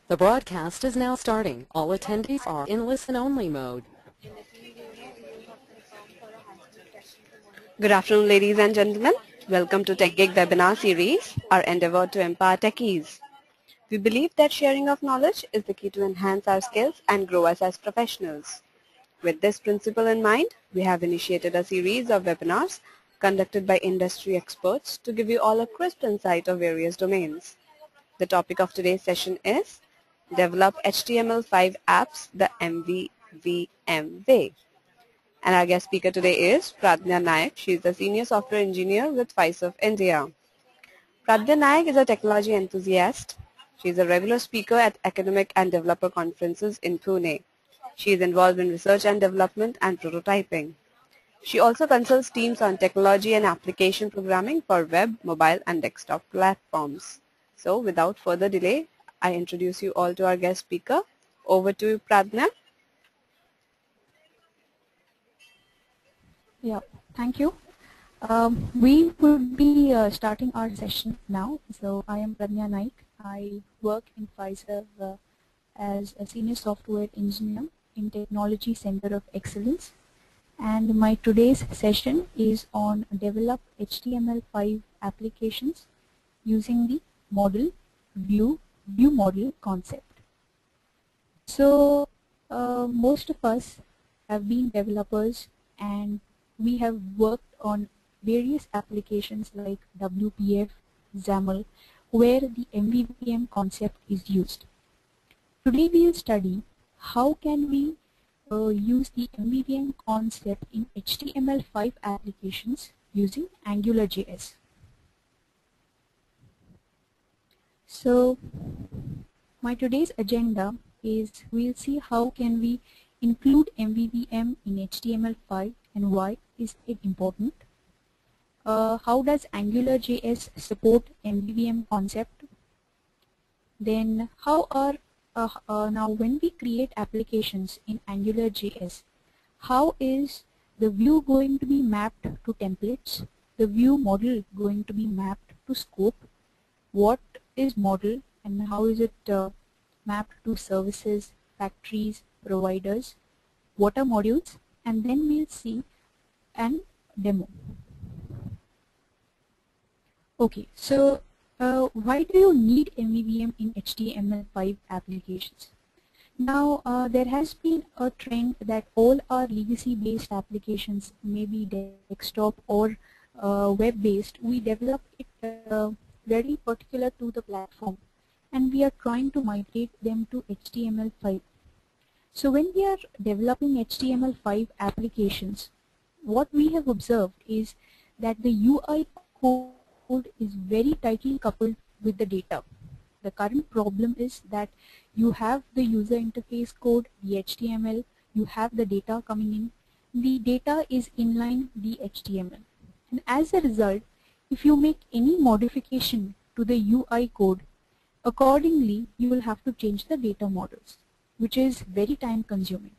The broadcast is now starting. All attendees are in listen-only mode. Good afternoon, ladies and gentlemen. Welcome to TechGig webinar series, our endeavor to empower techies. We believe that sharing of knowledge is the key to enhance our skills and grow us as professionals. With this principle in mind, we have initiated a series of webinars conducted by industry experts to give you all a crisp insight of various domains. The topic of today's session is Develop HTML5 Apps the MVVM Way. And our guest speaker today is Pradnya Naik. She is a senior software engineer with Fiserv India. Pradnya Naik is a technology enthusiast. She is a regular speaker at academic and developer conferences in Pune. She is involved in research and development and prototyping. She also consults teams on technology and application programming for web, mobile, and desktop platforms. So without further delay, I introduce you all to our guest speaker. Over to you, Pradnya. Yeah, thank you. We would be starting our session now. So I am Pradnya Naik. I work in Fiserv as a senior software engineer in Technology Center of Excellence. And my today's session is on develop HTML5 applications using the model view model concept. So most of us have been developers and we have worked on various applications like WPF, XAML, where the MVVM concept is used. Today we will study how can we use the MVVM concept in HTML5 applications using AngularJS. So my today's agenda is we'll see how can we include MVVM in HTML5 and why is it important. How does AngularJS support MVVM concept? Then how are now when we create applications in AngularJS, how is the view going to be mapped to templates, the view model going to be mapped to scope, what is model and how is it mapped to services, factories, providers, what are modules, and then we'll see an demo. Okay, so why do you need MVVM in HTML5 applications? Now there has been a trend that all our legacy based applications, maybe desktop or web-based, we develop it very particular to the platform and we are trying to migrate them to HTML5. So when we are developing HTML5 applications, what we have observed is that the UI code is very tightly coupled with the data. The current problem is that you have the user interface code, the HTML, you have the data coming in, the data is inline the HTML. And as a result, if you make any modification to the UI code, accordingly you will have to change the data models, which is very time consuming.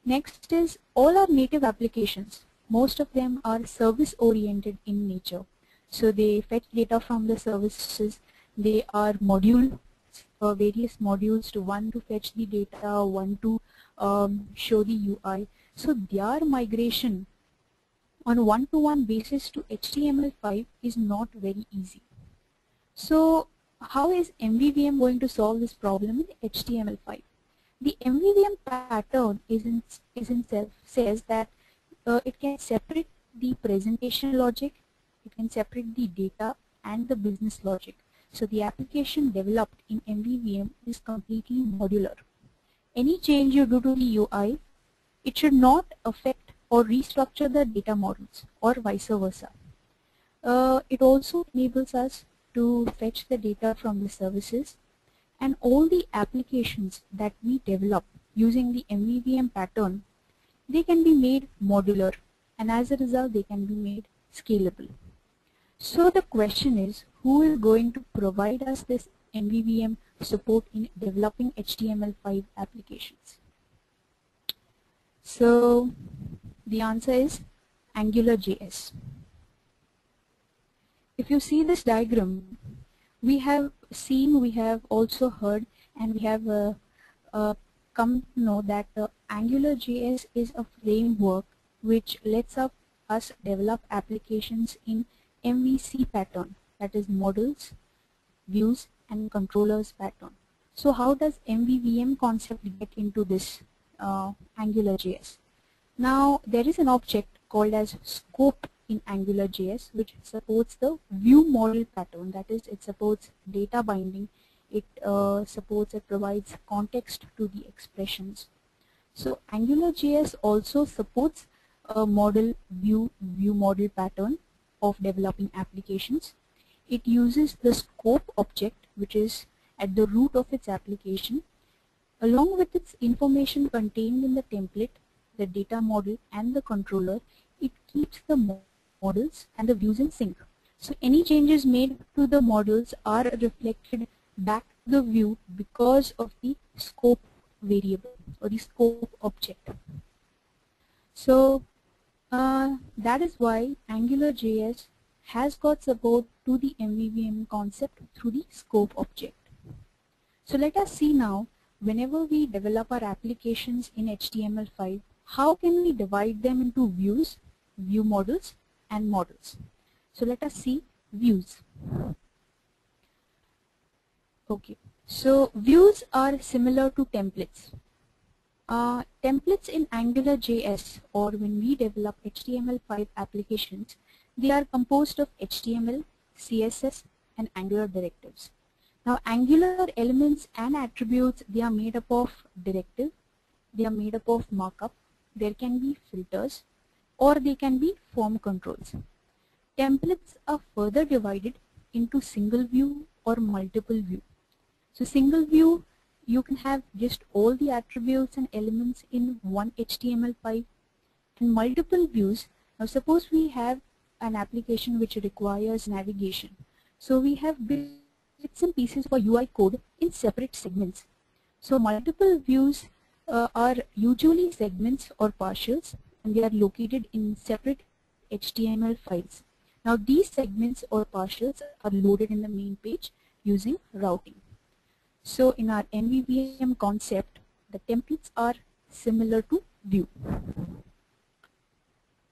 Next is all our native applications, most of them are service oriented in nature. So they fetch data from the services, they are module, various modules, to one to fetch the data, one to show the UI. So their migration on one-to-one basis to HTML5 is not very easy. So how is MVVM going to solve this problem in HTML5? The MVVM pattern in itself says that it can separate the presentation logic, it can separate the data and the business logic. So the application developed in MVVM is completely modular. Any change you do to the UI, it should not affect or restructure the data models or vice versa. It also enables us to fetch the data from the services, and all the applications that we develop using the MVVM pattern, they can be made modular, and as a result they can be made scalable. So the question is, who is going to provide us this MVVM support in developing HTML5 applications? So the answer is AngularJS. If you see this diagram, we have also heard and we have come to know that AngularJS is a framework which lets us develop applications in MVC pattern, that is models, views and controllers pattern. So how does MVVM concept get into this AngularJS? Now there is an object called as scope in AngularJS which supports the view model pattern, that is it supports data binding, it provides context to the expressions. So AngularJS also supports a model view model pattern of developing applications. It uses the scope object which is at the root of its application. Along with its information contained in the template, the data model and the controller, it keeps the models and the views in sync. So any changes made to the models are reflected back to the view because of the scope variable or the scope object. So that is why AngularJS has got support to the MVVM concept through the scope object. So let us see now, whenever we develop our applications in HTML5, how can we divide them into views, view models and models. So let us see views. Okay, so views are similar to templates. Templates in AngularJS, or when we develop HTML5 applications, they are composed of HTML, CSS and Angular directives. Now Angular elements and attributes, they are made up of directive, they are made up of markup, there can be filters or they can be form controls. Templates are further divided into single view or multiple view. So single view, you can have just all the attributes and elements in one HTML5, and multiple views. Now suppose we have an application which requires navigation. So we have bits and pieces for UI code in separate segments. So multiple views are usually segments or partials, and they are located in separate HTML files. Now these segments or partials are loaded in the main page using routing. So in our MVVM concept, the templates are similar to view.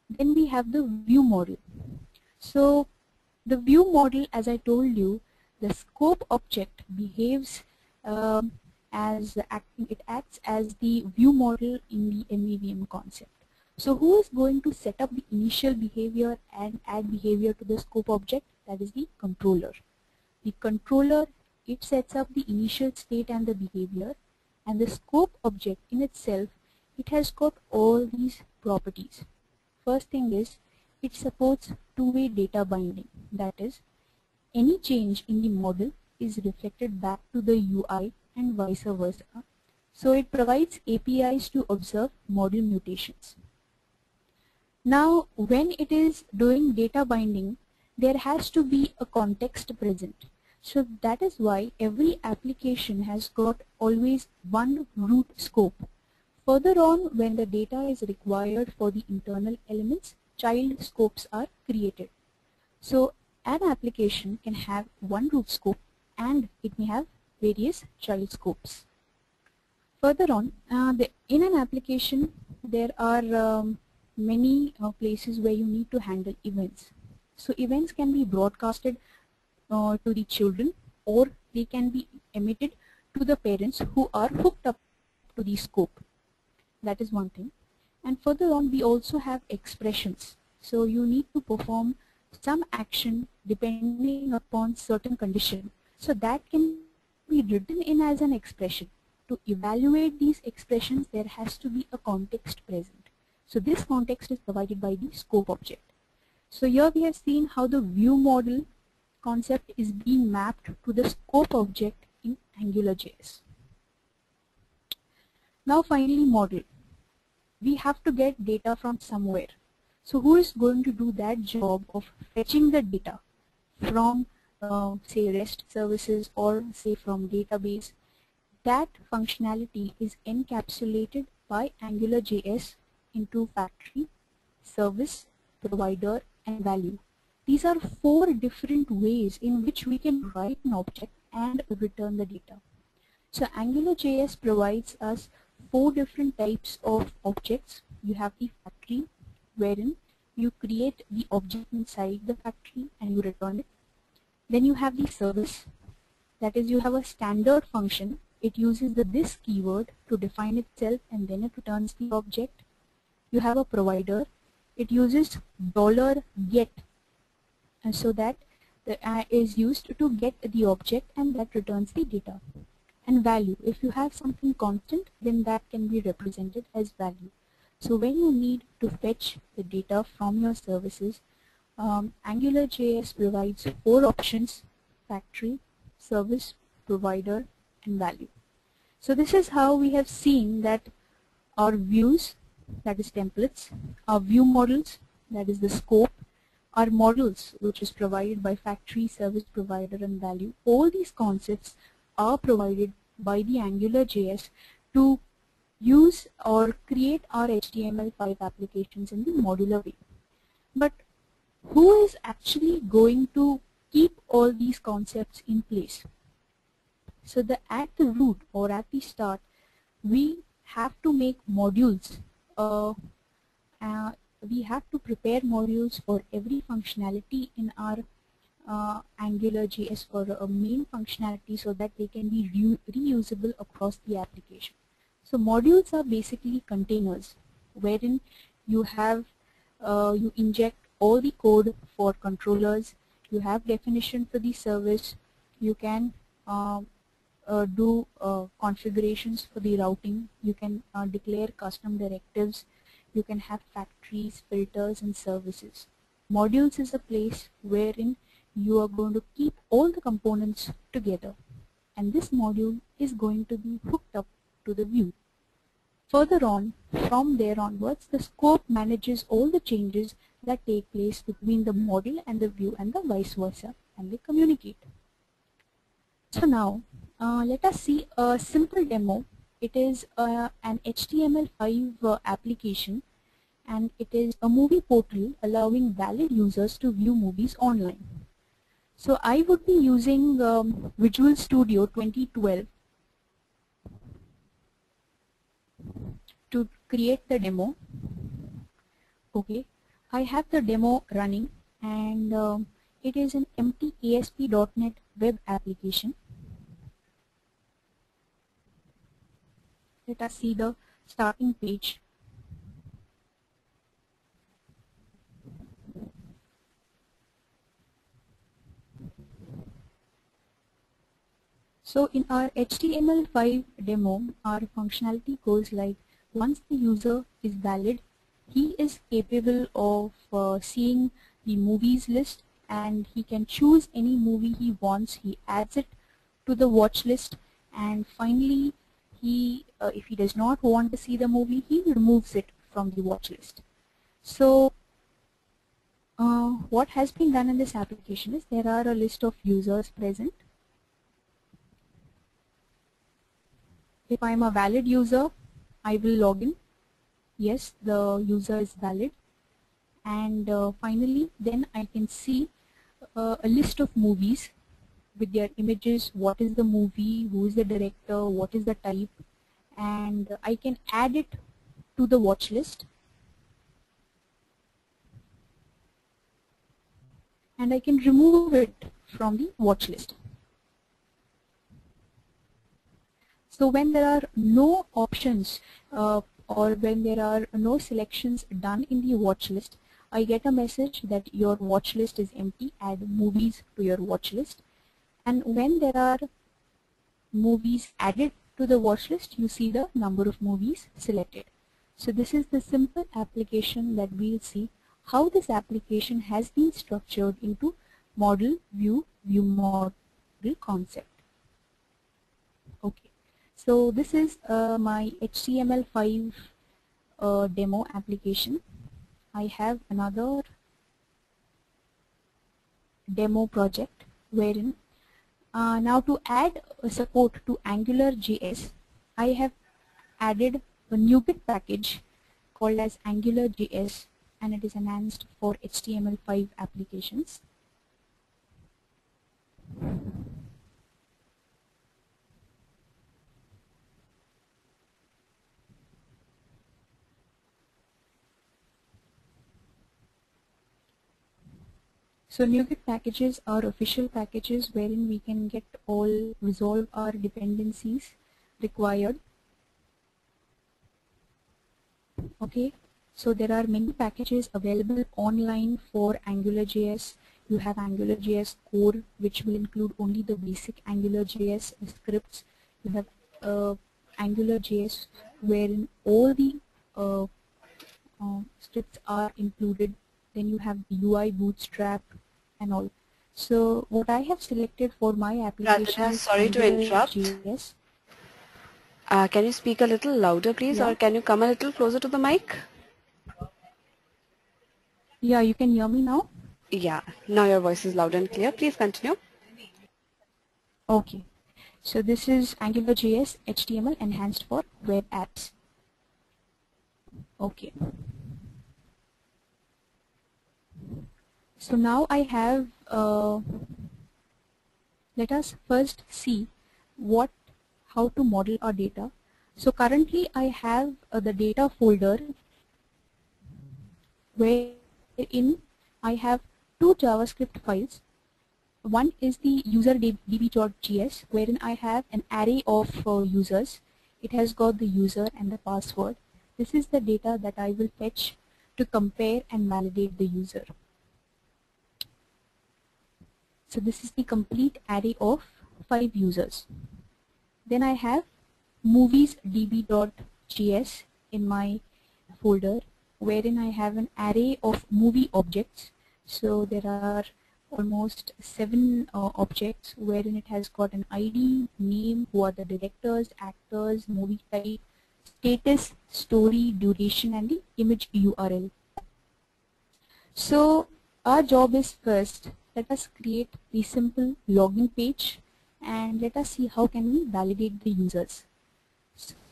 Then we have the view model. So the view model, as I told you, the scope object behaves it acts as the view model in the MVVM concept. So who is going to set up the initial behavior and add behavior to the scope object? That is the controller. The controller, it sets up the initial state and the behavior, and the scope object in itself, it has got all these properties. First thing is, it supports two-way data binding. That is, any change in the model is reflected back to the UI and vice versa. So it provides APIs to observe model mutations. Now when it is doing data binding, there has to be a context present. So that is why every application has got always one root scope. Further on, when the data is required for the internal elements, child scopes are created. So an application can have one root scope and it may have various child scopes. Further on, in an application there are many places where you need to handle events. So events can be broadcasted to the children, or they can be emitted to the parents who are hooked up to the scope. That is one thing. And further on, we also have expressions. So you need to perform some action depending upon certain condition. So that can be written in as an expression. To evaluate these expressions, there has to be a context present. So this context is provided by the scope object. So here we have seen how the view model concept is being mapped to the scope object in AngularJS. Now finally, model. We have to get data from somewhere. So who is going to do that job of fetching the data from say REST services or say from database? That functionality is encapsulated by AngularJS into factory, service, provider and value. These are 4 different ways in which we can write an object and return the data. So AngularJS provides us 4 different types of objects. You have the factory, wherein you create the object inside the factory and you return it. Then you have the service, that is, you have a standard function. It uses the this keyword to define itself and then it returns the object. You have a provider. It uses $get, and so that is used to get the object and that returns the data. And value, if you have something constant, then that can be represented as value. So when you need to fetch the data from your services, AngularJS provides 4 options: factory, service, provider, and value. So this is how we have seen that our views, that is templates, our view models, that is the scope, our models, which is provided by factory, service, provider, and value. All these concepts are provided by the AngularJS to use or create our HTML5 applications in the modular way. But who is actually going to keep all these concepts in place? So at the root or at the start, we have to make modules. We have to prepare modules for every functionality in our AngularJS for a main functionality so that they can be reusable across the application. So modules are basically containers wherein you have you inject all the code for controllers, you have definition for the service, you can do configurations for the routing, you can declare custom directives, you can have factories, filters, and services. Modules is a place wherein you are going to keep all the components together, and this module is going to be hooked up to the view. Further on, from there onwards, the scope manages all the changes that take place between the model and the view and the vice versa, and they communicate. So now, let us see a simple demo. It is an HTML5 application, and it is a movie portal allowing valid users to view movies online. So I would be using Visual Studio 2012 to create the demo. Okay, I have the demo running, and it is an empty ASP.NET web application. Let us see the starting page. So in our HTML5 demo, our functionality goes like, once the user is valid, he is capable of seeing the movies list, and he can choose any movie he wants. He adds it to the watch list, and finally if he does not want to see the movie, he removes it from the watch list. So what has been done in this application is there are a list of users present. If I am a valid user, I will log in. Yes, the user is valid. And finally, then I can see a list of movies with their images, what is the movie, who is the director, what is the type, and I can add it to the watch list. And I can remove it from the watch list. So when there are no options or when there are no selections done in the watch list, I get a message that your watch list is empty, add movies to your watch list. And when there are movies added to the watch list, you see the number of movies selected. So this is the simple application that we'll see how this application has been structured into model, view, view model concept. Okay. So this is my HTML5 demo application. I have another demo project wherein now to add support to AngularJS, I have added a NuGet package called as AngularJS, and it is enhanced for HTML5 applications. So NuGet packages are official packages wherein we can get all resolve our dependencies required. Okay, so there are many packages available online for AngularJS. You have AngularJS core, which will include only the basic AngularJS scripts. You have AngularJS, wherein all the scripts are included. Then you have UI Bootstrap and all. So what I have selected for my application Pratita, is sorry to interrupt. AngularJS. Can you speak a little louder, please, Yeah. or can you come a little closer to the mic? Yeah, you can hear me now? Yeah, now your voice is loud and clear. Please continue. Okay. So this is AngularJS HTML enhanced for web apps. Okay. So now I have, let us first see how to model our data. So currently I have the data folder wherein I have two JavaScript files. One is the userdb.js, wherein I have an array of users. It has got the user and the password. This is the data that I will fetch to compare and validate the user. So this is the complete array of 5 users. Then I have moviesdb.js in my folder, wherein I have an array of movie objects. So there are almost 7 objects, wherein it has got an ID, name, who are the directors, actors, movie type, status, story, duration, and the image URL. So our job is first, let us create the simple login page and let us see how can we validate the users.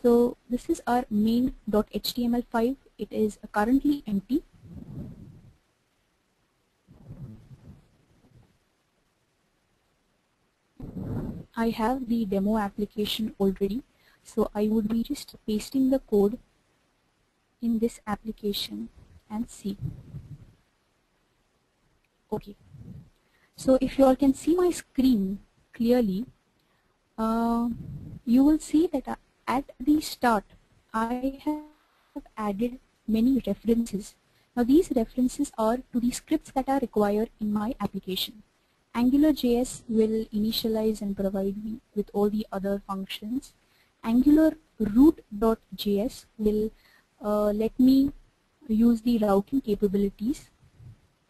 So this is our main.html5. It is currently empty. I have the demo application already, so I would be just pasting the code in this application and see. Okay, so if you all can see my screen clearly, you will see that at the start I have added many references. Now these references are to the scripts that are required in my application. AngularJS will initialize and provide me with all the other functions. Angular root.js will let me use the routing capabilities.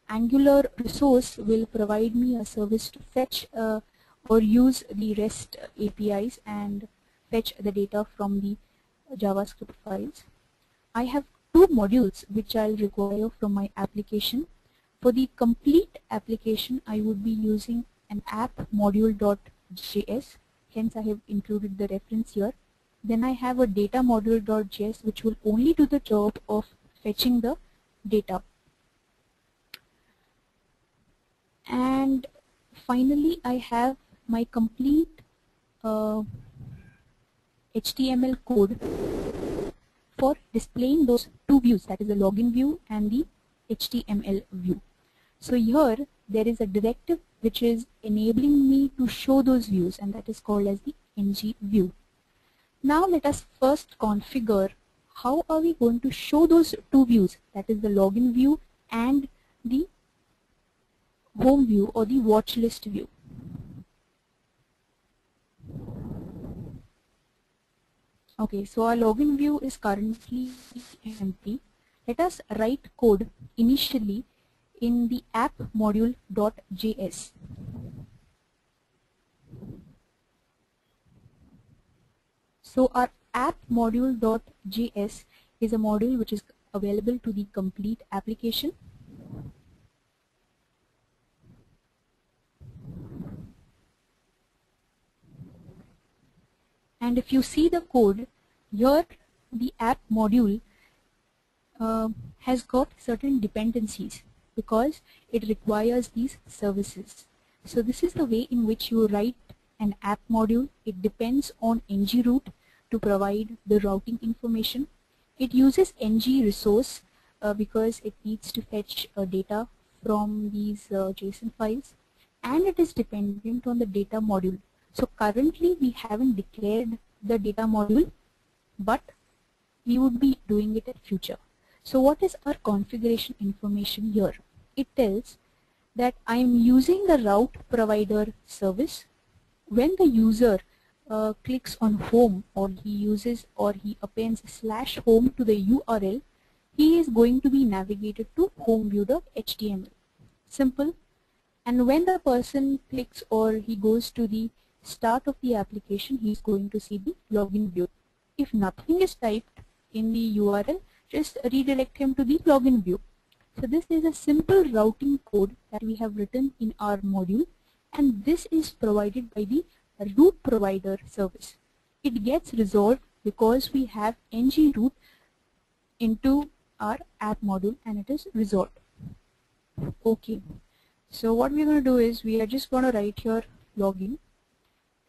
Angular resource will provide me a service to fetch or use the REST APIs and fetch the data from the JavaScript files. I have two modules which I'll require from my application. For the complete application, I would be using an app module.js, hence I have included the reference here. Then I have a data module.js which will only do the job of fetching the data. And finally, I have my complete HTML code for displaying those two views, that is the login view and the HTML view. So here there is a directive which is enabling me to show those views, and that is called as the ng view. Now let us first configure how are we going to show those two views, that is the login view and the home view or the watch list view. Okay, so our login view is currently empty. Let us write code initially in the app module.js. So our app module.js is a module which is available to the complete application. And if you see the code, here the app module has got certain dependencies because it requires these services. So this is the way in which you write an app module. It depends on ng-root to provide the routing information. It uses ng resource because it needs to fetch data from these JSON files, and it is dependent on the data module. So currently we haven't declared the data module, but we would be doing it in future. So what is our configuration information here? It tells that I am using the route provider service. When the user clicks on home, or he appends /home to the URL, he is going to be navigated to homeview.html. Simple. And when the person clicks or he goes to the start of the application, he is going to see the login view. If nothing is typed in the URL, just redirect him to the login view. So this is a simple routing code that we have written in our module, and this is provided by the route provider service. It gets resolved because we have ng-route into our app module, and it is resolved. Okay, so what we're going to do is we are just going to write here login,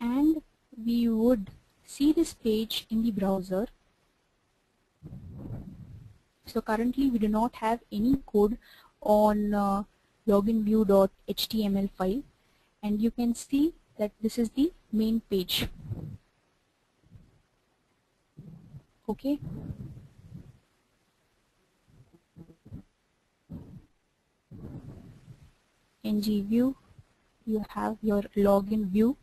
and we would see this page in the browser. So currently we do not have any code on loginview.html file, and you can see that this is the main page. Okay. ng view, you have your login view.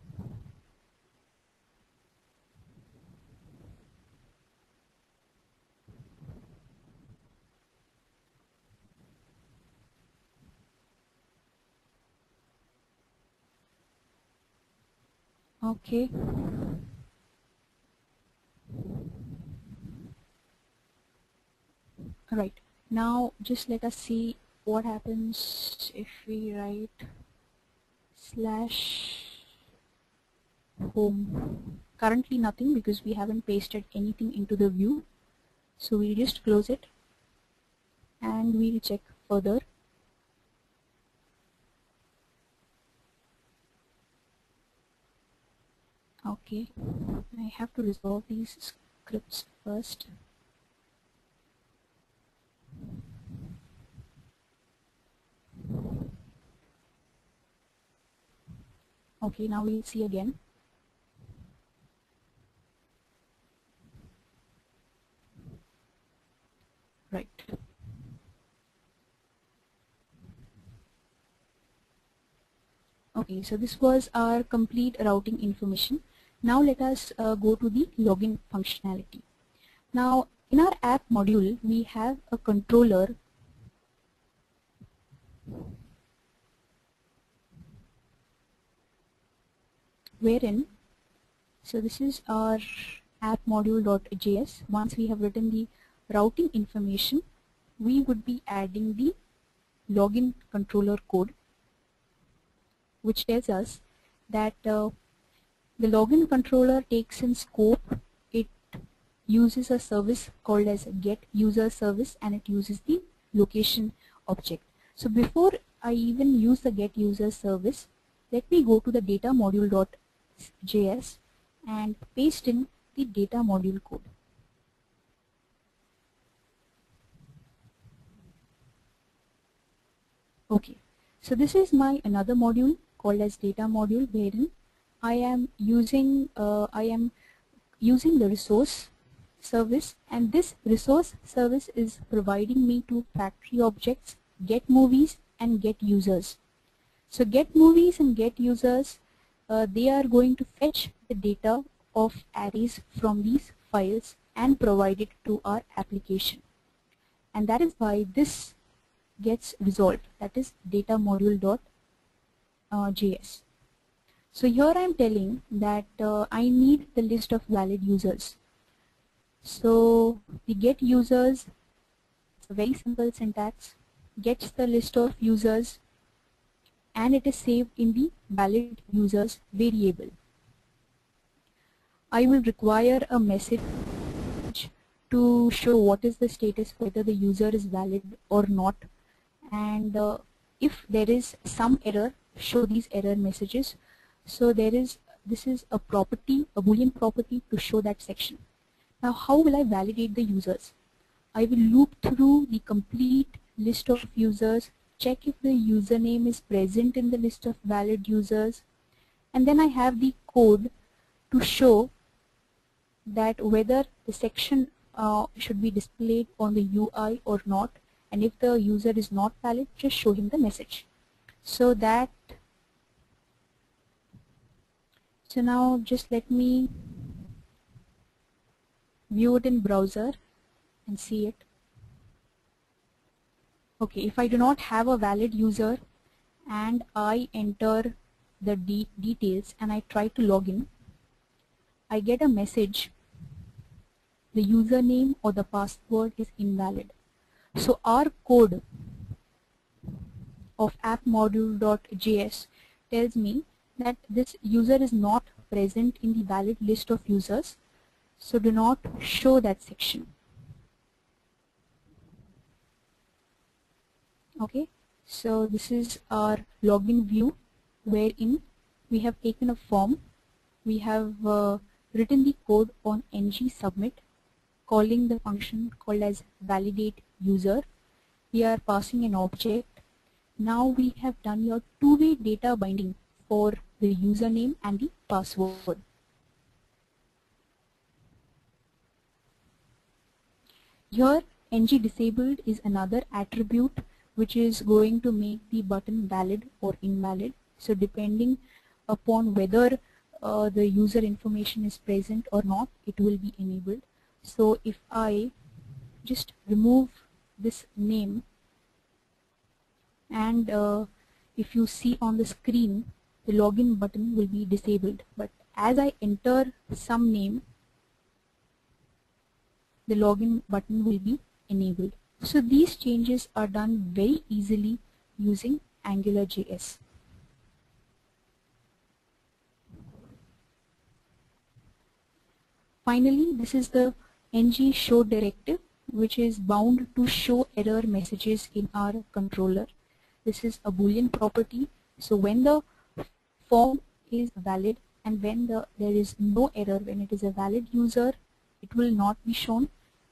Okay. Alright, now just let us see what happens if we write /home. Currently nothing, because we haven't pasted anything into the view. So we'll just close it and we'll check further. Okay, I have to resolve these scripts first. Okay, now we'll see again. Right. Okay, so this was our complete routing information. Now let us go to the login functionality. Now in our app module we have a controller wherein, so this is our app module.js. Once we have written the routing information, we would be adding the login controller code, which tells us that the login controller takes in scope, it uses a service called as get user service, and it uses the location object. So before I even use the get user service, let me go to the data module.js and paste in the data module code. Okay, so this is my another module called as data module, wherein I am using the resource service, and this resource service is providing me two factory objects, get movies and get users. So get movies and get users, they are going to fetch the data of arrays from these files and provide it to our application, and that is why this gets resolved, that is data module.js. So here I am telling that I need the list of valid users. So the get users, it's a very simple syntax, gets the list of users and it is saved in the valid users variable. I will require a message to show what is the status, whether the user is valid or not, and if there is some error, show these error messages. So this is a property, a boolean property to show that section. Now how will I validate the users? I will loop through the complete list of users check if the username is present in the list of valid users, and then I have the code to show that whether the section should be displayed on the UI or not, and if the user is not valid, just show him the message. So now just let me view it in browser and see it. Okay, if I do not have a valid user and I enter the details and I try to log in, I get a message: the username or the password is invalid. So our code of appmodule.js tells me that this user is not present in the valid list of users, so do not show that section. Okay, so this is our login view, wherein we have taken a form. We have written the code on ng submit, calling the function called as validate user. We are passing an object. Now we have done your two-way data binding for the username and the password. Here ng disabled is another attribute which is going to make the button valid or invalid. So depending upon whether the user information is present or not, it will be enabled. So if I just remove this name, and if you see on the screen, the login button will be disabled, but as I enter some name, the login button will be enabled. So these changes are done very easily using AngularJS. Finally, this is the ng show directive, which is bound to show error messages in our controller. This is a Boolean property. So when the form is valid and when there is no error, when it is a valid user, it will not be shown.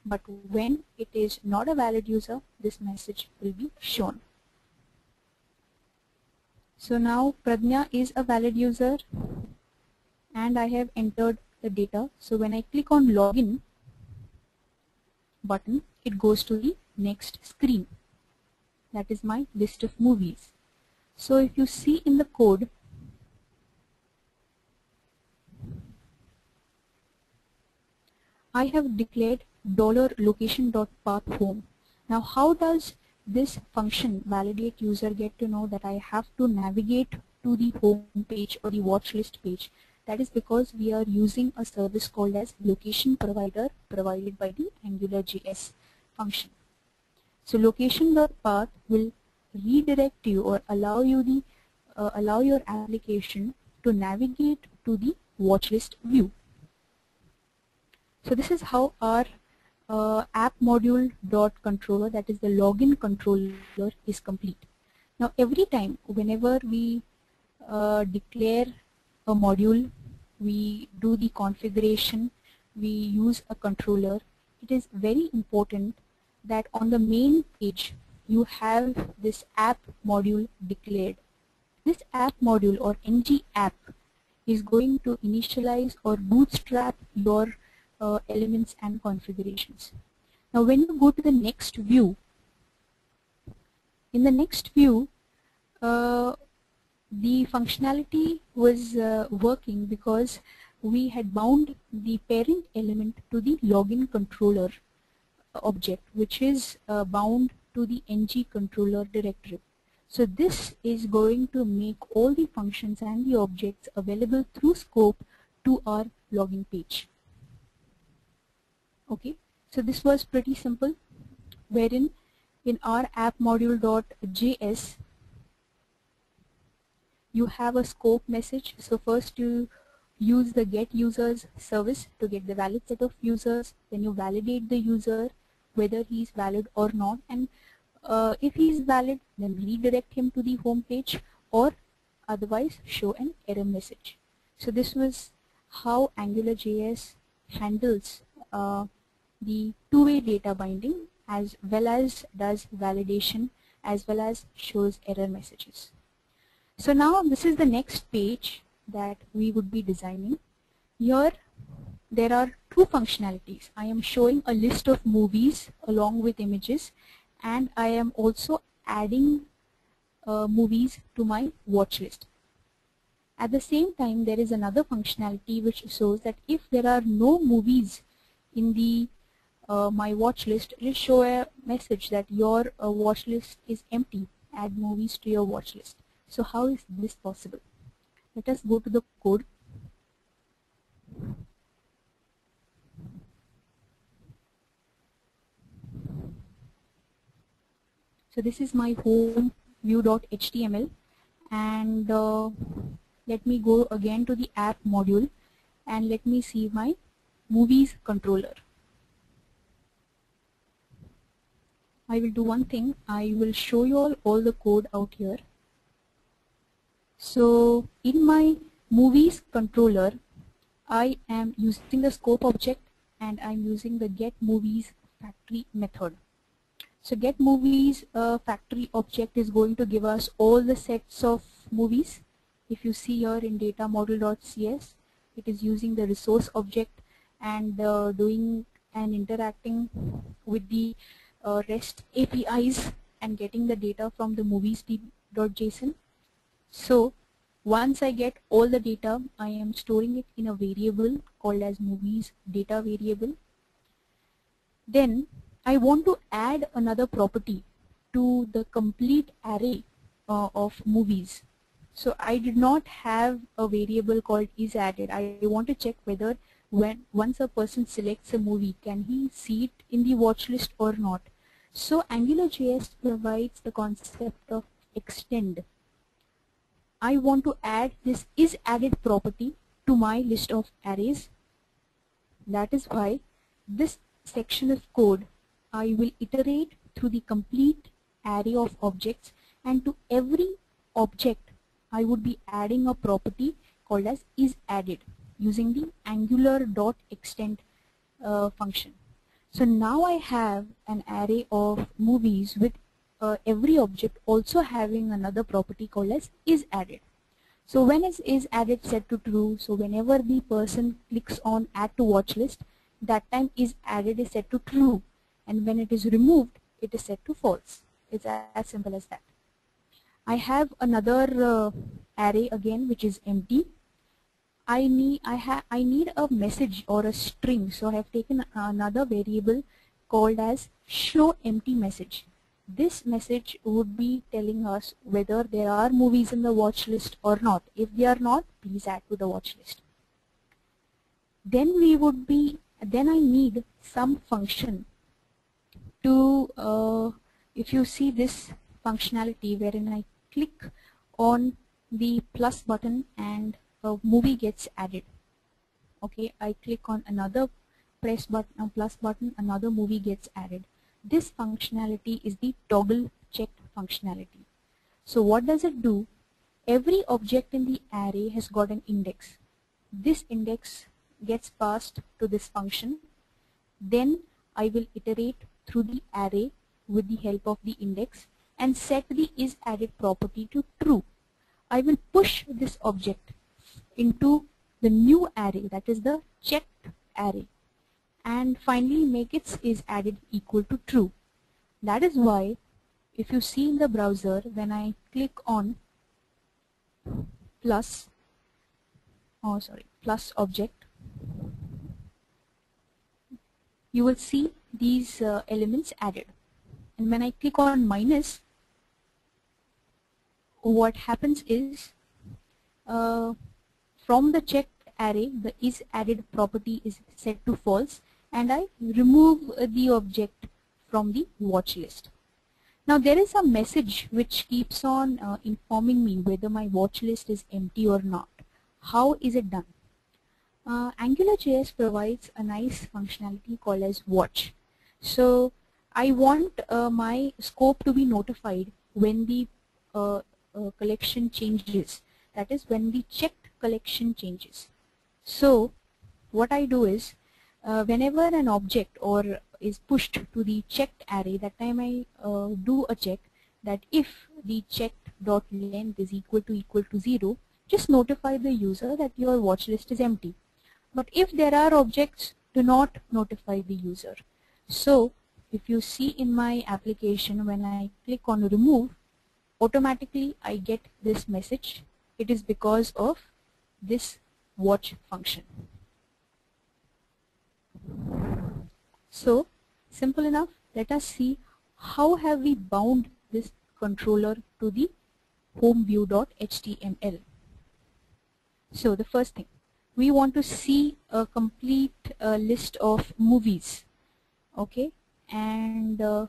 But when it is not a valid user, this message will be shown. So now Pradnya is a valid user and I have entered the data. So when I click on login button, it goes to the next screen. That is my list of movies. So if you see in the code, I have declared $location.path home. Now how does this function validate user get to know that I have to navigate to the home page or the watch list page? That is because we are using a service called as location provider provided by the AngularJS function. So location.path will redirect you or allow you allow your application to navigate to the watch list view. So this is how our app module.controller, that is the login controller, is complete. Now every time whenever we declare a module, we do the configuration, we use a controller, it is very important that on the main page you have this app module declared. This app module or ng app is going to initialize or bootstrap your elements and configurations. Now when you go to the next view, in the next view the functionality was working because we had bound the parent element to the login controller object, which is bound to the ng controller directory. So this is going to make all the functions and the objects available through scope to our login page. Okay, so this was pretty simple, wherein in our app module.js you have a scope message. So first you use the get users service to get the valid set of users, then you validate the user whether he is valid or not, and if he is valid, then redirect him to the home page or otherwise show an error message. So this was how AngularJS handles the two-way data binding as well as does validation as well as shows error messages. So now this is the next page that we would be designing. Here there are two functionalities. I am showing a list of movies along with images, and I am also adding movies to my watch list. At the same time, there is another functionality which shows that if there are no movies in the my watch list, it will show a message that your watch list is empty. Add movies to your watch list. So how is this possible? Let us go to the code. So this is my home view.html, and let me go again to the app module and let me see my movies controller. I will do one thing. I will show you all the code out here. So in my movies controller, I am using the scope object and I'm using the get movies factory method. So get movies factory object is going to give us all the sets of movies. If you see here in data model.cs, it is using the resource object and doing and interacting with the REST APIs and getting the data from the movies.json. So once I get all the data, I am storing it in a variable called as movies data variable. Then I want to add another property to the complete array of movies. So I did not have a variable called isAdded. I want to check whether once a person selects a movie, can he see it in the watch list or not. So AngularJS provides the concept of extend. I want to add this isAdded property to my list of arrays. That is why this section of code, I will iterate through the complete array of objects, and to every object I would be adding a property called as isAdded using the angular.extend function. So now I have an array of movies with every object also having another property called as isAdded. So when is added set to true, so whenever the person clicks on add to watch list, that time isAdded is set to true, and when it is removed, it is set to false. It's as simple as that. I have another array again which is empty. I need a message or a string, so I have taken another variable called as show empty message. This message would be telling us whether there are movies in the watch list or not. If they are not, please add to the watch list. Then I need some function to, if you see this functionality wherein I click on the plus button and a movie gets added. Okay, I click on another plus button, another movie gets added. This functionality is the toggle checked functionality. So what does it do? Every object in the array has got an index. This index gets passed to this function. Then I will iterate through the array with the help of the index and set the isAdded property to true. I will push this object into the new array, that is the checked array, and finally make its isAdded equal to true. That is why if you see in the browser, when I click on plus object, you will see these elements added, and when I click on minus, what happens is from the checked array, the isAdded property is set to false, and I remove the object from the watch list. Now there is a message which keeps on informing me whether my watch list is empty or not. How is it done? AngularJS provides a nice functionality called as watch. So I want my scope to be notified when the collection changes, that is when the checked collection changes. So what I do is whenever an object or is pushed to the checked array, that time I do a check. that if the checked dot length is equal to 0, just notify the user that your watch list is empty. But if there are objects, do not notify the user. So if you see in my application, when I click on remove, automatically I get this message. It is because of this watch function. So simple enough. Let us see how have we bound this controller to the homeview.html. So the first thing, we want to see a complete list of movies, okay, and the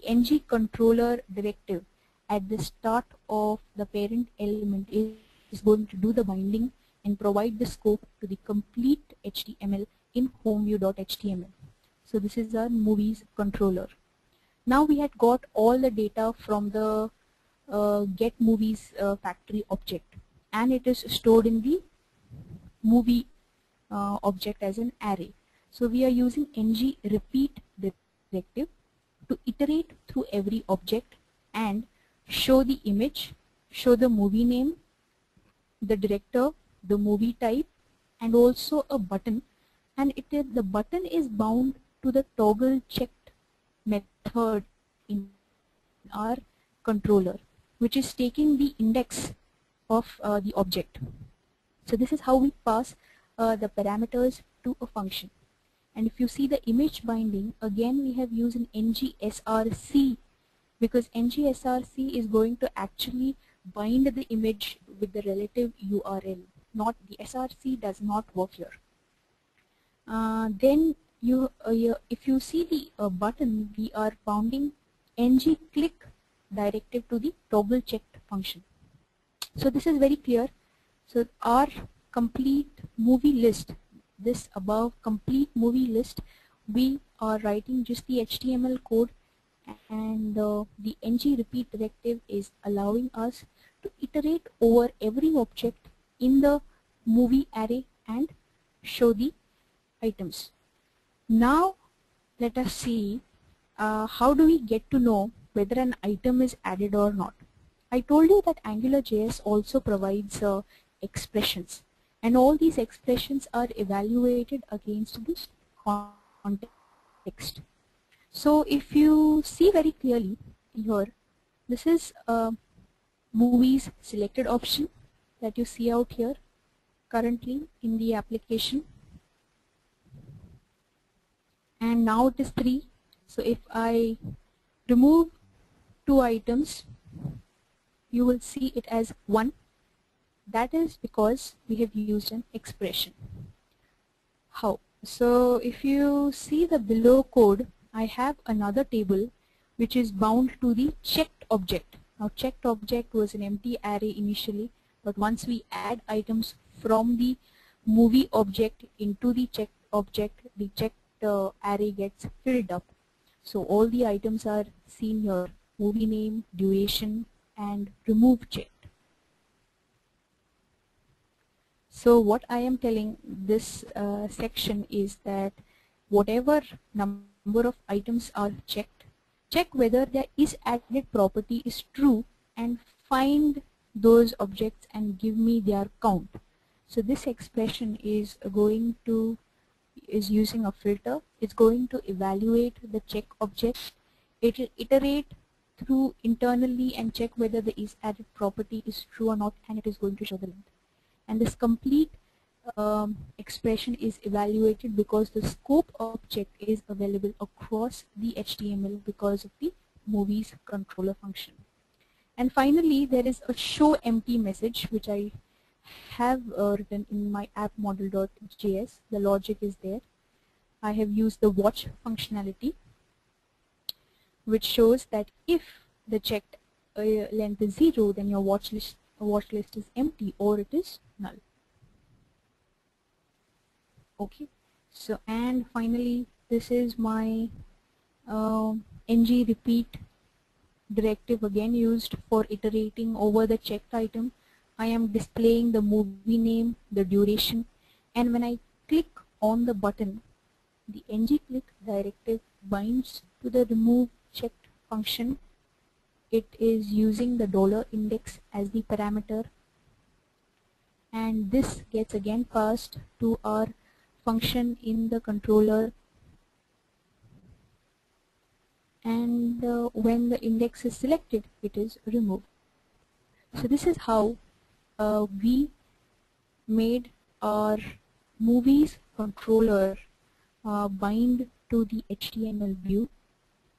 ng controller directive at the start of the parent element is going to do the binding and provide the scope to the complete HTML in homeview.html. So this is our movies controller. Now we had got all the data from the get movies factory object, and it is stored in the movie object as an array. So we are using ng repeat directive to iterate through every object and show the image, show the movie name, the director, the movie type, and also a button. And the button is bound to the toggle checked method in our controller, which is taking the index of the object. So this is how we pass the parameters to a function. And if you see the image binding, again we have used an ng-src, because ng-src is going to actually bind the image with the relative URL. Not the src does not work here. Then if you see the button, we are bounding ng-click directive to the toggle checked function. So this is very clear. So our complete movie list, this above complete movie list, we are writing just the HTML code, and the ng repeat directive is allowing us to iterate over every object in the movie array and show the items. Now let us see how do we get to know whether an item is added or not. I told you that AngularJS also provides expressions, and all these expressions are evaluated against this context. So if you see very clearly here, this is movies selected option that you see out here currently in the application, and now it is 3. So if I remove 2 items, you will see it as 1. That is because we have used an expression. How? So if you see the below code, I have another table which is bound to the checked object. Now checked object was an empty array initially, but once we add items from the movie object into the checked object, the checked array gets filled up. So all the items are seen here: movie name, duration, and remove checked. So what I am telling this section is that whatever number of items are checked, check whether there is added property is true and find those objects and give me their count. So this expression is using a filter. It's going to evaluate the check object. It will iterate through internally and check whether the is added property is true or not, and it is going to show the length. And this complete expression is evaluated because the scope object is available across the HTML because of the movies controller function. And finally, there is a show empty message which I have written in my app model.js. The logic is there. I have used the watch functionality, which shows that if the checked length is 0, then your watch list is empty or it is null. Okay. So, and finally, this is my ng repeat directive, again used for iterating over the checked item. I am displaying the movie name, the duration, and when I click on the button, the ng click directive binds to the remove checked function it is using the $index as the parameter, and this gets again passed to our function in the controller, and when the index is selected, it is removed. So this is how we made our movies controller bind to the HTML view.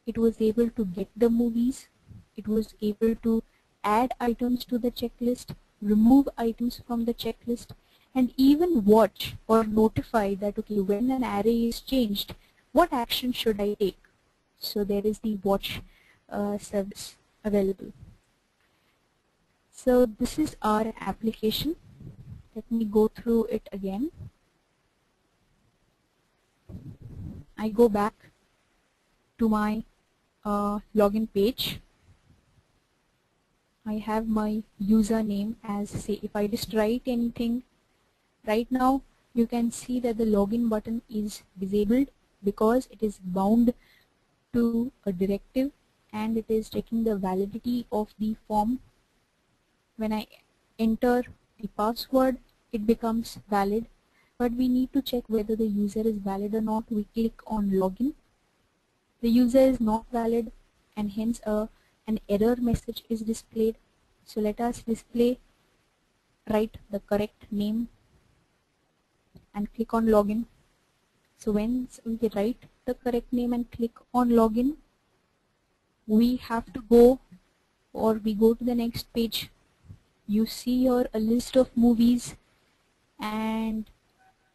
It was able to get the movies, it was able to add items to the checklist, remove items from the checklist, and even watch or notify that, okay, when an array is changed, what action should I take? So there is the watch service available. So this is our application. Let me go through it again. I go back to my login page. I have my username as, say, if I just write anything right now, you can see that the login button is disabled because it is bound to a directive and it is checking the validity of the form. When I enter the password, it becomes valid, but we need to check whether the user is valid or not. We click on login. The user is not valid, and hence an error message is displayed. So let us write the correct name and click on login. So once we write the correct name and click on login, we have to go, or we go to the next page. You see here a list of movies and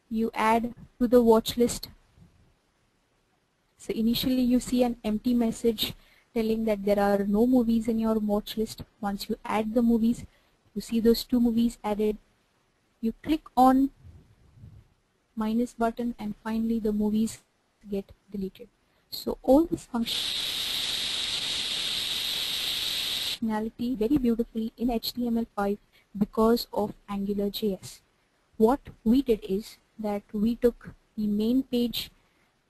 you add to the watch list. So initially you see an empty message telling that there are no movies in your watch list. Once you add the movies, you see those 2 movies added. You click on minus button and finally the movies get deleted. So all this functionality very beautifully in HTML5 because of AngularJS. What we did is that we took the main page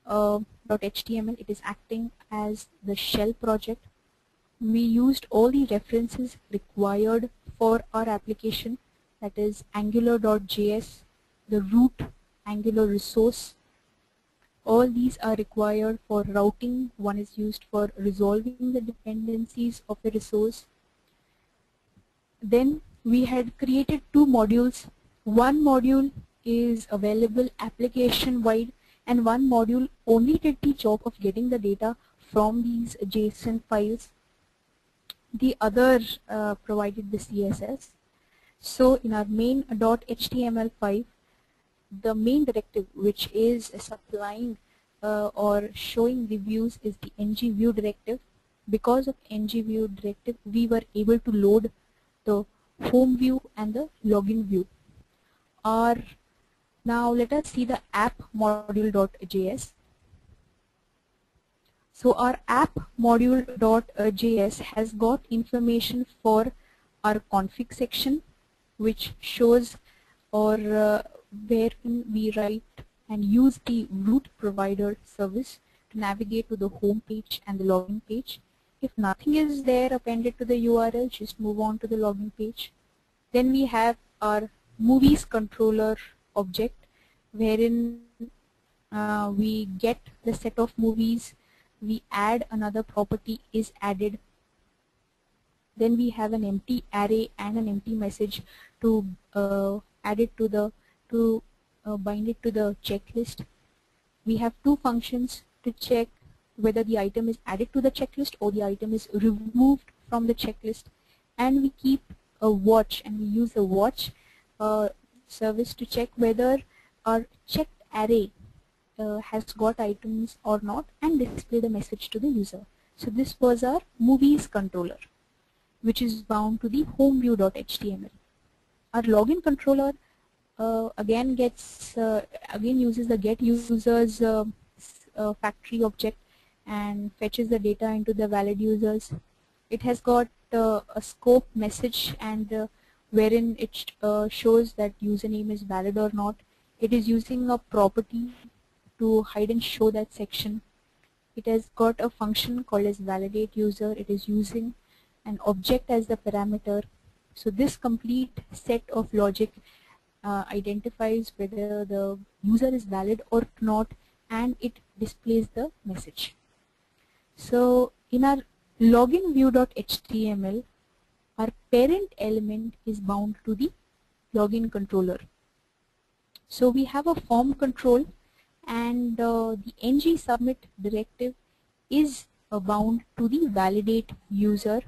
.html, it is acting as the shell project. We used all the references required for our application, that is angular.js, the root Angular resource. All these are required for routing. One is used for resolving the dependencies of the resource. Then we had created 2 modules. One module is available application wide, and one module only did the job of getting the data from these JSON files. The other provided the CSS. So in our main .html5, the main directive which is supplying or showing the views is the ngView directive. Because of ngView directive, we were able to load the home view and the login view. Now let us see the app module.js. So our app module.js has got information for our config section, which shows or wherein we write and use the root provider service to navigate to the home page and the login page. If nothing is there appended to the URL, just move on to the login page. Then we have our movies controller object, wherein we get the set of movies, we add another property is added. Then we have an empty array and an empty message to add it to the bind it to the checklist. We have 2 functions to check whether the item is added to the checklist or the item is removed from the checklist, and we keep a watch, and we use the watch service to check whether our checked array has got items or not, and display the message to the user. So this was our movies controller, which is bound to the home view.html. Our login controller again uses the get users factory object and fetches the data into the valid users. It has got a scope message, and wherein it shows that username is valid or not. It is using a property to hide and show that section. It has got a function called as validate user. It is using an object as the parameter. So this complete set of logic identifies whether the user is valid or not, and it displays the message. So in our login view.html, our parent element is bound to the login controller. So we have a form control, and the ng submit directive is bound to the validate user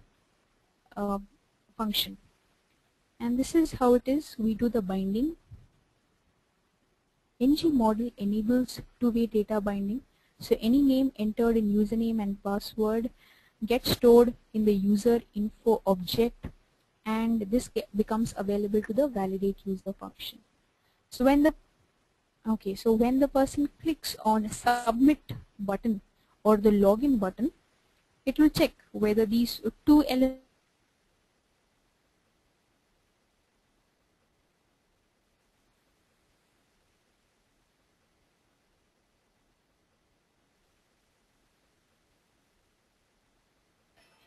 function. And this is how it is. We do the binding. ng model enables two-way data binding. So any name entered in username and password gets stored in the user info object, and this becomes available to the validate user function. So when the person clicks on submit button or the login button, it will check whether these two elements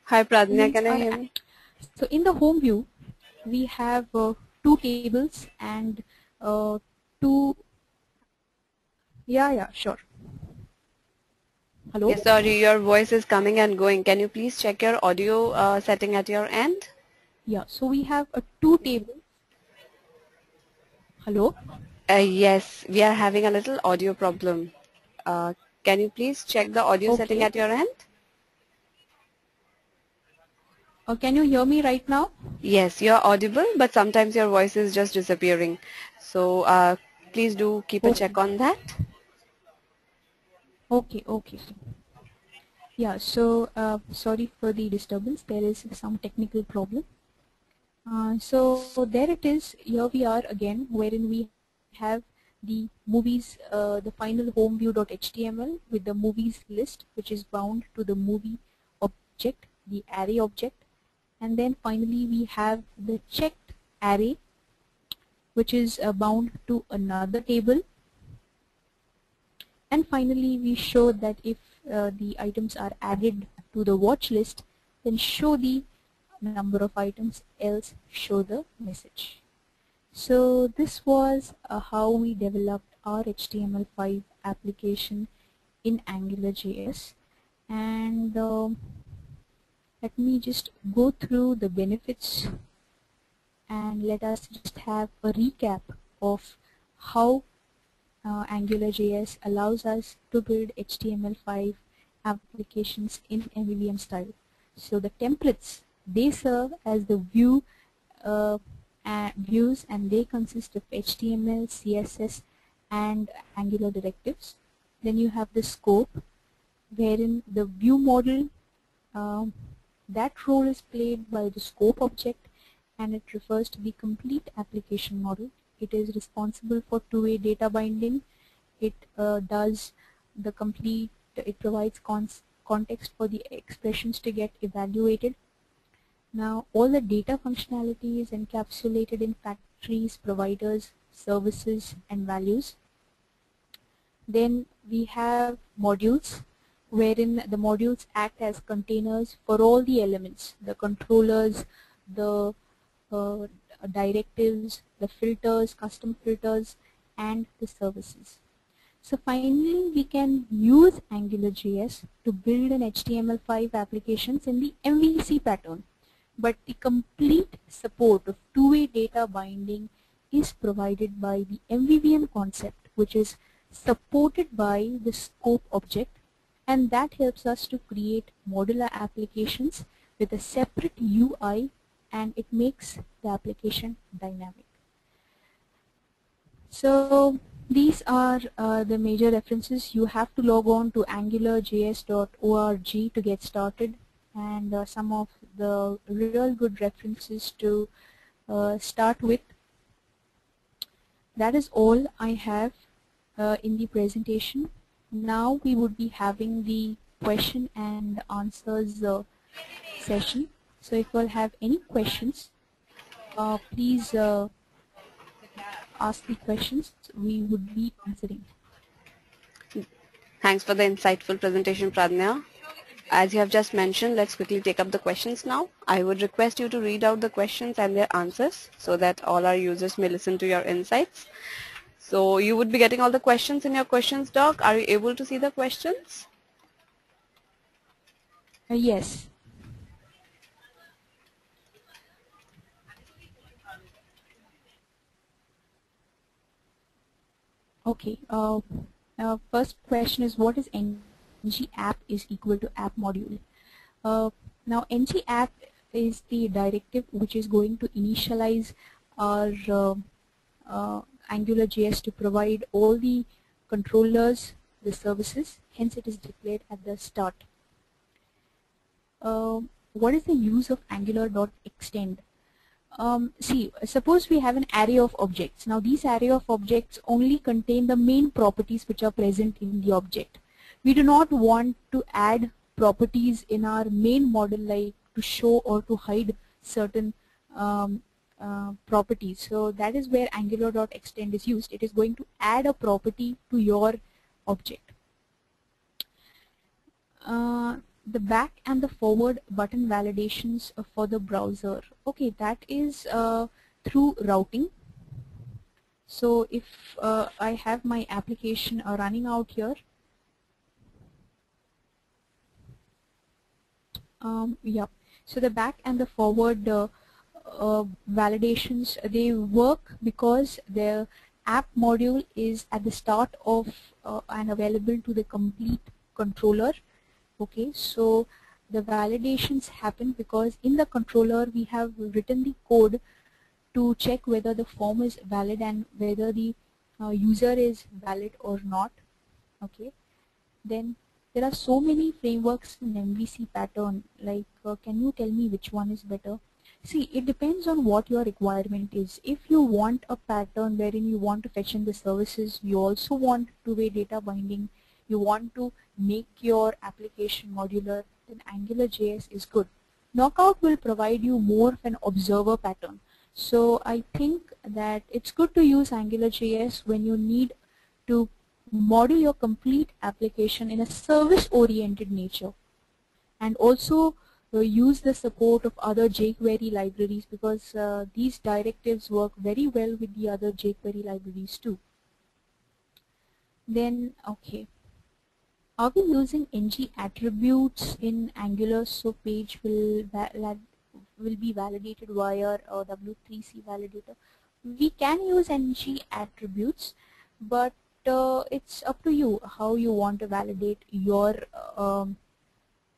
Hi Pradnya, can I hear me? So in the home view, we have two tables and two. Yeah, sure. Hello? Yes, sorry, your voice is coming and going. Can you please check your audio setting at your end? Yeah, so we have two tables. Hello? Yes, we are having a little audio problem. Can you please check the audio setting Okay. at your end? Can you hear me right now? Yes, you're audible, but sometimes your voice is just disappearing. So please do keep a check on that. Okay. Yeah, so sorry for the disturbance. There is some technical problem. So there it is. Here we are again, wherein we have the movies, the final home view.html with the movies list, which is bound to the movie object, the array object. And then finally we have the checked array, which is bound to another table. And finally we show that if the items are added to the watch list, then show the number of items, else show the message. So this was how we developed our HTML5 application in AngularJS. And let me just go through the benefits, and let us just have a recap of how AngularJS allows us to build HTML5 applications in MVVM style. So the templates, they serve as the views, and they consist of HTML, CSS, and Angular directives. Then you have the scope, wherein the view model, that role is played by the scope object, and it refers to the complete application model. It is responsible for two-way data binding. It does the complete, it provides context for the expressions to get evaluated. Now all the data functionality is encapsulated in factories, providers, services, and values. Then we have modules, wherein the modules act as containers for all the elements, the controllers, the directives, the filters, custom filters, and the services. So finally, we can use AngularJS to build an HTML5 applications in the MVC pattern. But the complete support of two-way data binding is provided by the MVVM concept, which is supported by the scope object, and that helps us to create modular applications with a separate UI, and it makes the application dynamic. So these are the major references. You have to log on to angularjs.org to get started, and some of the real good references to start with. That is all I have in the presentation. Now we would be having the question and answers session. So if you all have any questions, please ask the questions. We would be answering. Thanks for the insightful presentation, Pradnya. as you have just mentioned, let's quickly take up the questions now. I would request you to read out the questions and their answers so that all our users may listen to your insights. So you would be getting all the questions in your questions doc. Are you able to see the questions? Yes. Okay. First question is, what is ng app is equal to app module? Now ng app is the directive which is going to initialize our AngularJS to provide all the controllers, the services, hence it is declared at the start. What is the use of angular.extend? See, suppose we have an array of objects. Now these array of objects only contain the main properties which are present in the object. We do not want to add properties in our main model, like to show or to hide certain properties. So that is where angular.extend is used. It is going to add a property to your object. The back and the forward button validations for the browser. Okay, that is through routing. So if I have my application running out here, yeah. So the back and the forward validations, they work because the app module is at the start of and available to the complete controller. Okay, so the validations happen because in the controller we have written the code to check whether the form is valid and whether the user is valid or not. Okay, then there are so many frameworks in MVC pattern, like can you tell me which one is better? See, it depends on what your requirement is. If you want a pattern wherein you want to fetch in the services, you also want two-way data binding, you want to make your application modular, then AngularJS is good. Knockout will provide you more of an observer pattern. So I think that it's good to use AngularJS when you need to model your complete application in a service-oriented nature, and also use the support of other jQuery libraries, because these directives work very well with the other jQuery libraries too. Then, okay, are we using ng attributes in Angular so page will be validated via W3C validator? We can use ng attributes, but it's up to you how you want to validate your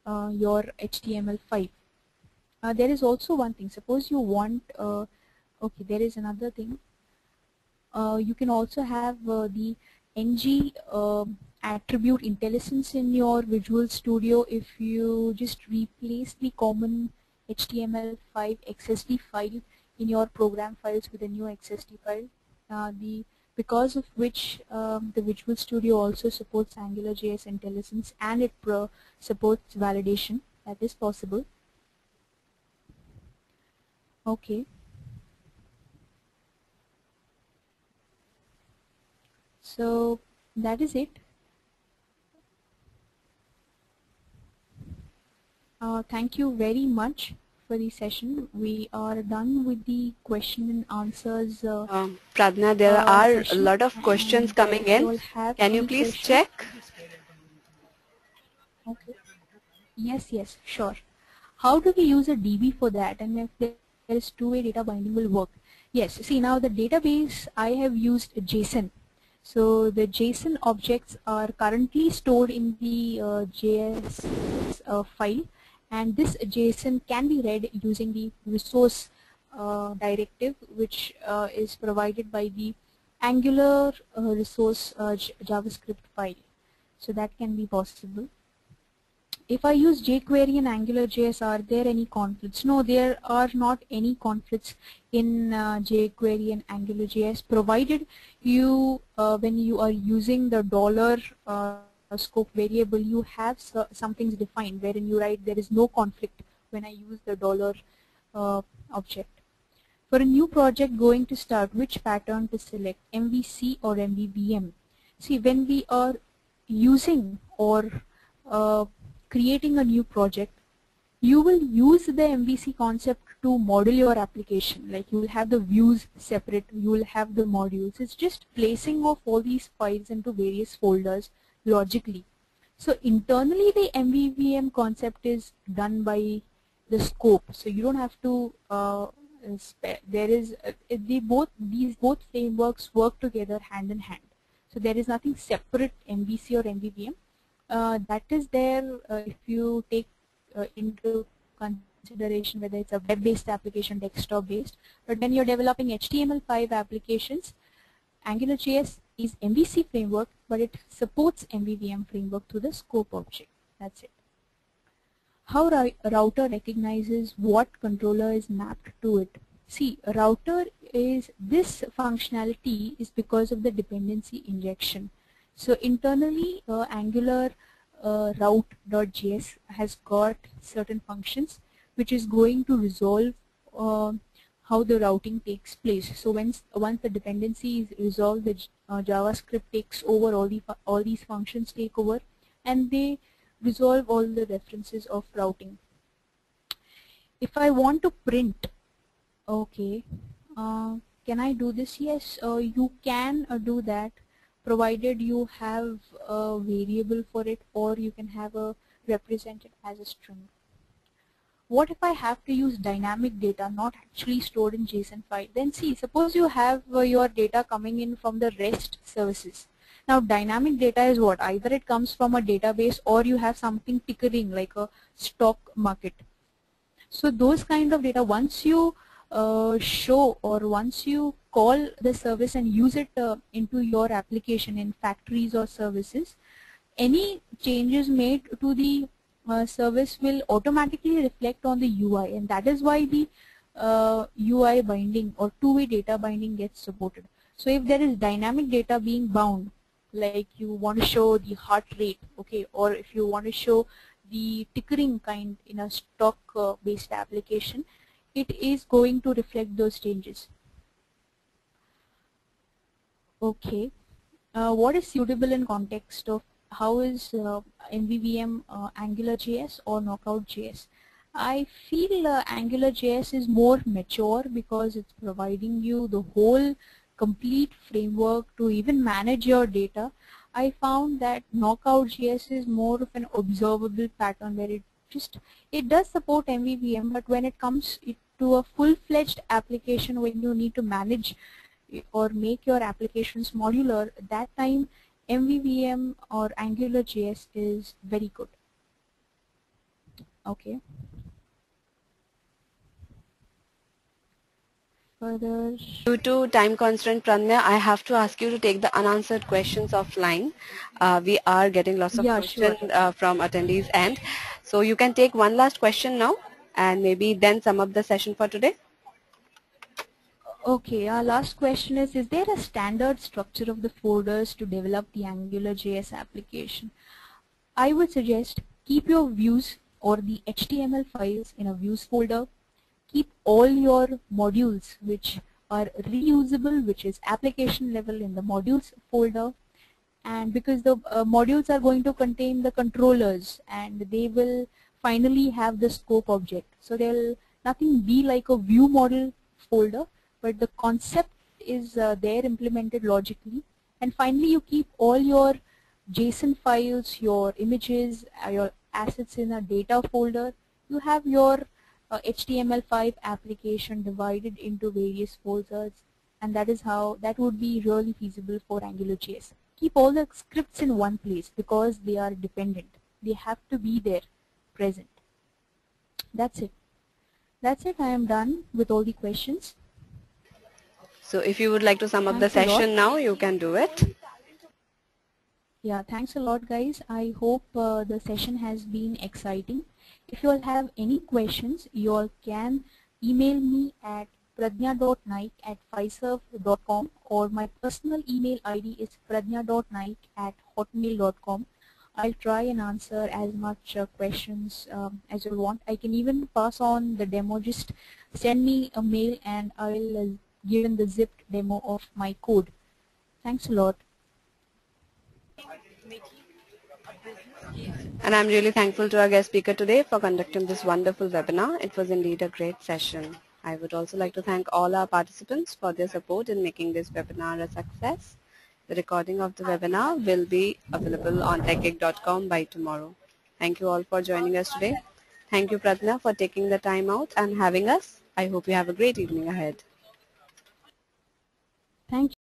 HTML5. There is also one thing. Suppose you want, okay, there is another thing. You can also have the ng attribute IntelliSense in your Visual Studio if you just replace the common HTML5 XSD file in your program files with a new XSD file. Because of which the Visual Studio also supports AngularJS IntelliSense, and it supports validation. That is possible. Okay. So that is it. Thank you very much for the session. We are done with the question and answers. Pradna, there are a lot of questions coming in. Can you please check? Okay. Yes, sure. How do we use a DB for that, and if there is two-way data binding will work? Yes, see, now the database, I have used JSON. So the JSON objects are currently stored in the JS file, and this JSON can be read using the resource directive, which is provided by the Angular resource JavaScript file. So that can be possible. If I use jQuery and AngularJS, are there any conflicts? No, there are not any conflicts in jQuery and AngularJS, provided you, when you are using the dollar scope variable, you have some things defined wherein you write there is no conflict when I use the dollar object. For a new project going to start, which pattern to select, MVC or MVVM? See, when we are using or creating a new project, you will use the MVC concept to model your application. Like you will have the views separate, you will have the modules. It's just placing of all these files into various folders logically. So internally the MVVM concept is done by the scope. So you don't have to these both frameworks work together hand in hand. So there is nothing separate MVC or MVVM. That is there if you take into consideration whether it's a web-based application, desktop-based. But when you're developing HTML5 applications, AngularJS is MVC framework, but it supports MVVM framework through the scope object. That's it. How a router recognizes what controller is mapped to it. See, a router is, this functionality is because of the dependency injection. So internally, Angular route.js has got certain functions which is going to resolve how the routing takes place. So once the dependency is resolved, the JavaScript takes over, all these functions take over, and they resolve all the references of routing. If I want to print, okay, can I do this? Yes, you can do that, provided you have a variable for it, or you can have a represented as a string. What if I have to use dynamic data not actually stored in JSON file? Then see, suppose you have your data coming in from the REST services. Now dynamic data is what? Either it comes from a database or you have something tickering like a stock market. So those kind of data, once you show or once you call the service and use it into your application in factories or services, any changes made to the service will automatically reflect on the UI, and that is why the UI binding or two-way data binding gets supported. So if there is dynamic data being bound, like you want to show the heart rate, okay, or if you want to show the tickering kind in a stock based application, it is going to reflect those changes. Okay, what is suitable in context of how is MVVM AngularJS or Knockout.js? I feel AngularJS is more mature because it's providing you the whole complete framework to even manage your data. I found that Knockout.js is more of an observable pattern where it does support MVVM, but when it comes to a full-fledged application when you need to manage or make your applications modular, that time MVVM or AngularJS is very good. Okay. Further. Due to time constraint, Pranaya, I have to ask you to take the unanswered questions offline. We are getting lots of questions from attendees end. So you can take one last question now and maybe then sum up the session for today. Okay, our last question is there a standard structure of the folders to develop the AngularJS application? I would suggest keep your views or the HTML files in a views folder. Keep all your modules which are reusable, which is application level, in the modules folder. And because the modules are going to contain the controllers and they will finally have the scope object. So there will nothing be like a view model folder, but the concept is there implemented logically. And finally you keep all your JSON files, your images, your assets in a data folder. You have your HTML5 application divided into various folders, and that is how that would be really feasible for AngularJS. Keep all the scripts in one place because they are dependent. They have to be there, present. That's it. That's it. I am done with all the questions. So if you would like to sum up the session now, you can do it. Yeah, thanks a lot, guys. I hope the session has been exciting. If you all have any questions, you all can email me at pradnya.naik@fiserv.com, or my personal email ID is pradnya.naik@hotmail.com. I'll try and answer as much questions as you want. I can even pass on the demo. Just send me a mail and I'll give in the zipped demo of my code. Thanks a lot. And I'm really thankful to our guest speaker today for conducting this wonderful webinar. It was indeed a great session. I would also like to thank all our participants for their support in making this webinar a success. The recording of the webinar will be available on techgeek.com by tomorrow. Thank you all for joining us today. Thank you, Pratna, for taking the time out and having us. I hope you have a great evening ahead. Thank you.